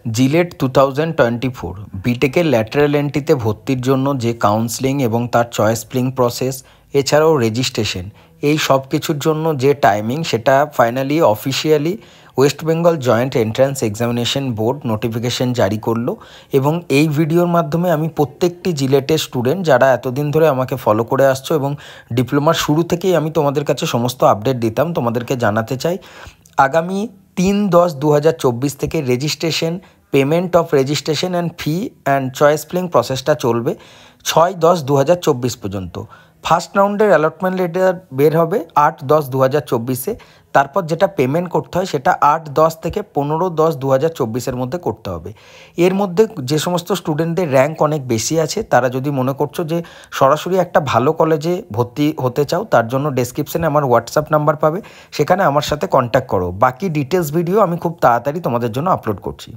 JELET 2024 বিটেকের lateral এন্ট্রিতে ভর্তির জন্য যে কাউন্সেলিং এবং তার চয়েস ফিলিং প্রসেস এছাড়াও রেজিস্ট্রেশন এই সব কিছুর জন্য যে টাইমিং সেটা finally officially West Bengal joint entrance examination board notification জারি করলো। এবং এই ভিডিওর মাধ্যমে আমি প্রত্যেকটি জিলেটের স্টুডেন্ট যারা এতদিন ধরে আমাকে ফলো করে আসছো এবং ডিপ্লোমার শুরু থেকেই আমি তোমাদের কাছে সমস্ত আপডেট দিতাম, তোমাদেরকে জানাতে চাই আগামী 3/10/2024 থেকে registration, payment of registration and fee and choice filling প্রসেসটা চলবে 6/10/2024 পর্যন্ত। ফার্স্ট রাউন্ডের অ্যালটমেন্ট লেটার বের হবে 8/10/2024-এ। তারপর যেটা পেমেন্ট করতে হয় সেটা 8/10 থেকে 15/10/2024-এর মধ্যে করতে হবে। এর মধ্যে যে সমস্ত স্টুডেন্টদের র্যাঙ্ক অনেক বেশি আছে তারা যদি মনে করছো যে সরাসরি একটা ভালো কলেজে ভর্তি হতে চাও, তার জন্য ডেসক্রিপশানে আমার হোয়াটসঅ্যাপ নাম্বার পাবে, সেখানে আমার সাথে কন্ট্যাক্ট করো। বাকি ডিটেলস ভিডিও আমি খুব তাড়াতাড়ি তোমাদের জন্য আপলোড করছি।